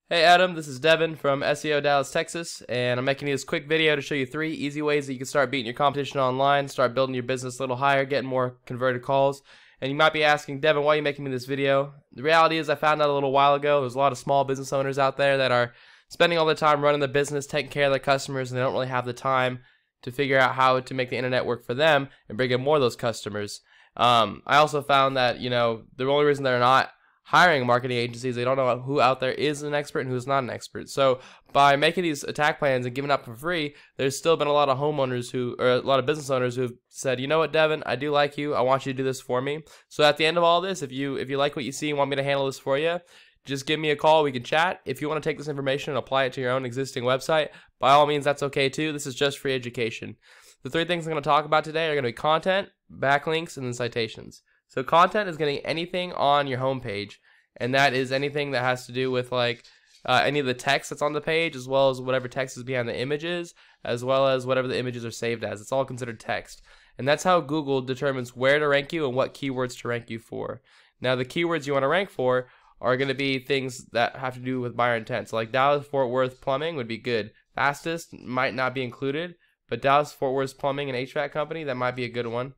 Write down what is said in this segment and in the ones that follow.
Hey Adam, this is Devin from SEO Dallas, Texas, and I'm making this quick video to show you 3 easy ways that you can start beating your competition online, start building your business a little higher, getting more converted calls. And you might be asking, Devin, why are you making me this video? The reality is I found out a little while ago there's a lot of small business owners out there that are spending all their time running the business, taking care of their customers, and they don't really have the time to figure out how to make the internet work for them and bring in more of those customers. I also found that, the only reason they're not hiring marketing agencies, they don't know who out there is an expert and who's not an expert. So by making these attack plans and giving up for free, there's still been a lot of homeowners or a lot of business owners who've said, you know what, Devin, I do like you. I want you to do this for me. So at the end of all this, if you like what you see and want me to handle this for you, just give me a call. We can chat. If you want to take this information and apply it to your own existing website, by all means, that's okay too. This is just free education. The 3 things I'm going to talk about today are going to be content, backlinks, and then citations. So content is getting anything on your homepage, and that is anything that has to do with any of the text that's on the page, as well as whatever text is behind the images, as well as whatever the images are saved as. It's all considered text. And that's how Google determines where to rank you and what keywords to rank you for. Now, the keywords you want to rank for are going to be things that have to do with buyer intent. So like Dallas-Fort Worth plumbing would be good. Fastest might not be included, but Dallas-Fort Worth plumbing and HVAC company, that might be a good one.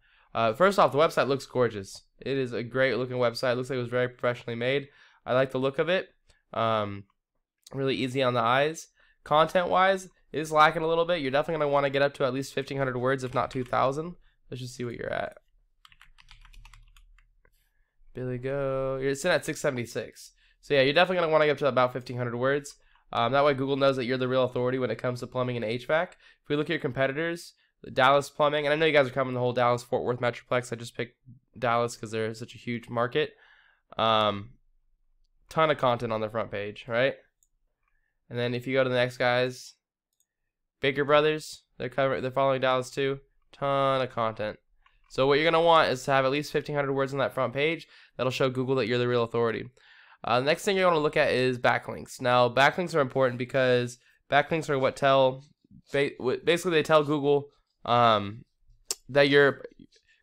First off, the website looks gorgeous. It is a great looking website. It looks like it was very professionally made. I like the look of it. Really easy on the eyes. Content wise, it is lacking a little bit. You're definitely going to want to get up to at least 1,500 words, if not 2,000. Let's just see what you're at. Billy Go. You're sitting at 676. So yeah, you're definitely going to want to get up to about 1,500 words. That way Google knows that you're the real authority when it comes to plumbing and HVAC. If we look at your competitors, Dallas Plumbing, and I know you guys are covering the whole Dallas-Fort Worth Metroplex. I just picked Dallas because they're such a huge market. Ton of content on the front page, right? And then if you go to the next guys, Baker Brothers, they're following Dallas too. Ton of content. So what you're gonna want is to have at least 1,500 words on that front page. That'll show Google that you're the real authority. The next thing you're gonna look at is backlinks. Now backlinks are important because backlinks are what basically they tell Google that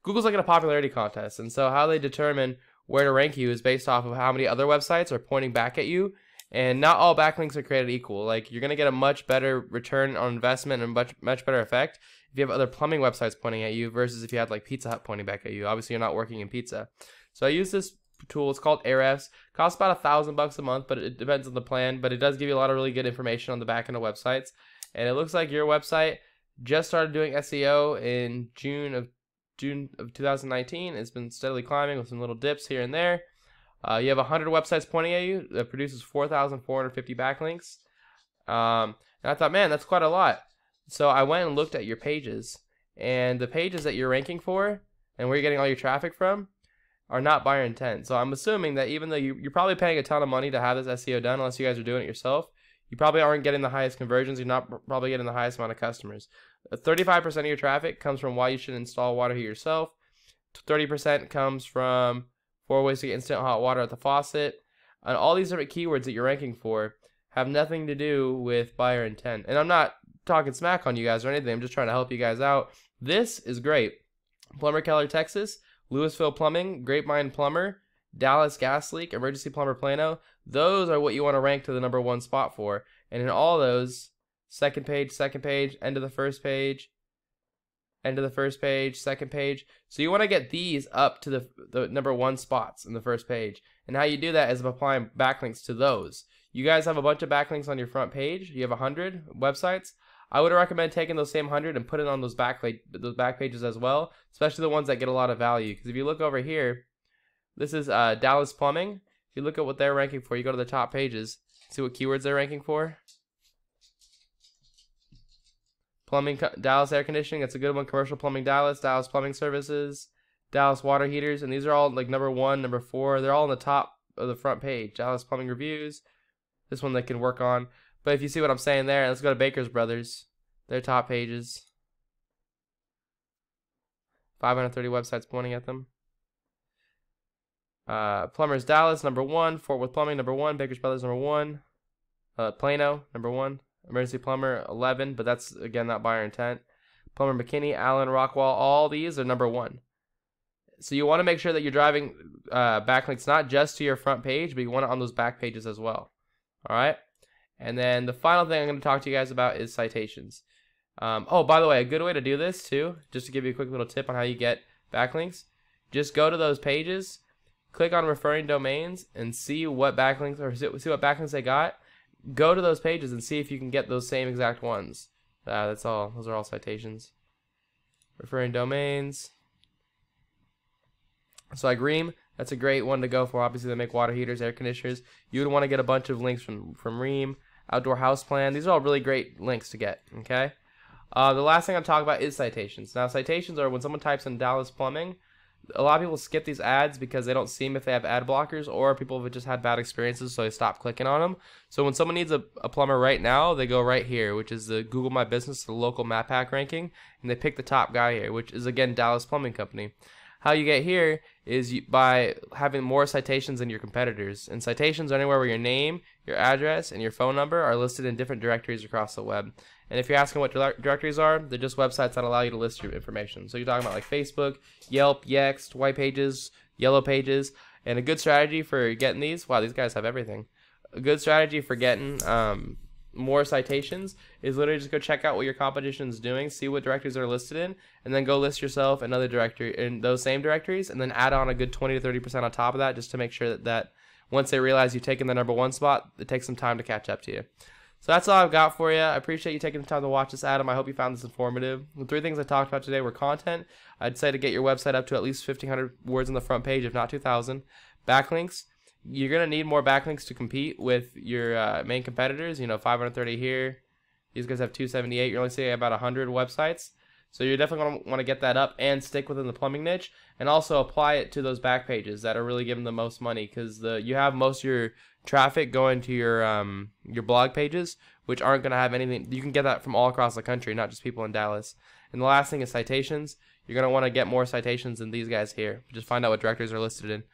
Google's like in a popularity contest, and so how they determine where to rank you is based off of how many other websites are pointing back at you. And not all backlinks are created equal. Like, you're gonna get a much better return on investment and much better effect if you have other plumbing websites pointing at you versus if you had like Pizza Hut pointing back at you. Obviously, you're not working in pizza. So I use this tool. It's called Ahrefs. Costs about $1,000 a month, but it depends on the plan. But it does give you a lot of really good information on the back end of websites. And it looks like your website just started doing SEO in June of 2019. It's been steadily climbing with some little dips here and there. You have 100 websites pointing at you. That produces 4,450 backlinks. And I thought, man, that's quite a lot. So I went and looked at your pages, and the pages that you're ranking for and where you're getting all your traffic from are not buyer intent. So I'm assuming that even though you're probably paying a ton of money to have this SEO done, unless you guys are doing it yourself, you probably aren't getting the highest conversions. You're not probably getting the highest amount of customers. 35% of your traffic comes from why you should install water heat yourself. 30% comes from 4 ways to get instant hot water at the faucet. And all these different keywords that you're ranking for have nothing to do with buyer intent. And I'm not talking smack on you guys or anything. I'm just trying to help you guys out. This is great. Plumber Keller, Texas, Louisville Plumbing, Grapevine Plumber, Dallas Gas Leak, Emergency Plumber Plano. Those are what you want to rank to the #1 spot for. And in all those, second page, end of the first page, end of the first page, second page. So you want to get these up to the #1 spots in the first page. And how you do that is applying backlinks to those. You guys have a bunch of backlinks on your front page. You have 100 websites. I would recommend taking those same 100 and putting on those back pages as well, especially the ones that get a lot of value. Because if you look over here, this is Dallas Plumbing. If you look at what they're ranking for, you go to the top pages, see what keywords they're ranking for. Plumbing, Dallas Air Conditioning, that's a good one. Commercial Plumbing Dallas, Dallas Plumbing Services, Dallas Water Heaters, and these are all like #1, #4. They're all on the top of the front page. Dallas Plumbing Reviews, this one they can work on. But if you see what I'm saying there, let's go to Baker's Brothers. Their top pages. 530 websites pointing at them. Plumbers Dallas, #1. Fort Worth Plumbing, #1. Baker's Brothers, #1. Plano, #1. Emergency Plumber, 11, but that's, again, not buyer intent. Plumber McKinney, Allen, Rockwall, all these are #1. So you want to make sure that you're driving backlinks not just to your front page, but you want it on those back pages as well. All right? And then the final thing I'm going to talk to you guys about is citations. Oh, by the way, a good way to do this too, just to give you a quick little tip on how you get backlinks, just go to those pages, click on referring domains, and see what backlinks they got. Go to those pages and see if you can get those same exact ones. That's all. Those are all citations. Referring domains. So like Rheem, that's a great one to go for. Obviously, they make water heaters, air conditioners. You would want to get a bunch of links from Rheem. Outdoor house plan. These are all really great links to get. Okay. The last thing I'm talking about is citations. Now, citations are when someone types in Dallas Plumbing. A lot of people skip these ads because they don't see them if they have ad blockers, or people have just had bad experiences, so they stop clicking on them. So when someone needs a plumber right now, they go right here, which is the Google My Business, the local map hack ranking, and they pick the top guy here, which is, again, Dallas Plumbing Company. How you get here is by having more citations than your competitors. And citations are anywhere where your name, your address, and your phone number are listed in different directories across the web. And if you're asking what directories are, they're just websites that allow you to list your information. So you're talking about like Facebook, Yelp, Yext, White Pages, Yellow Pages. And a good strategy for getting these, wow, these guys have everything. A good strategy for getting more citations is literally just go check out what your competition is doing, see what directories are listed in, and then go list yourself another directory in those same directories, and then add on a good 20 to 30% on top of that, just to make sure that once they realize you've taken the #1 spot, it takes some time to catch up to you. So that's all I've got for you. I appreciate you taking the time to watch this, Adam. I hope you found this informative. The 3 things I talked about today were content. I'd say to get your website up to at least 1,500 words on the front page, if not 2,000. Backlinks. You're going to need more backlinks to compete with your main competitors. 530 here. These guys have 278. You're only seeing about 100 websites. So you're definitely going to want to get that up and stick within the plumbing niche, and also apply it to those back pages that are really giving the most money, because you have most of your traffic going to your blog pages, which aren't going to have anything. You can get that from all across the country, not just people in Dallas. And the last thing is citations. You're going to want to get more citations than these guys here. Just find out what directories are listed in.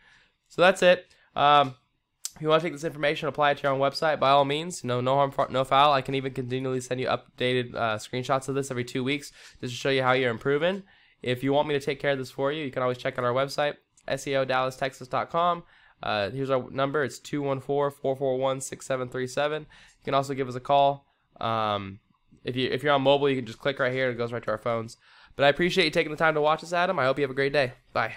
So that's it. If you want to take this information, apply it to your own website, by all means. No harm, no foul. I can even continually send you updated screenshots of this every 2 weeks just to show you how you're improving. If you want me to take care of this for you, you can always check out our website, SEODallasTexas.com. Here's our number. It's 214-441-6737. You can also give us a call. If you're on mobile, you can just click right here. It goes right to our phones. But I appreciate you taking the time to watch this, Adam. I hope you have a great day. Bye.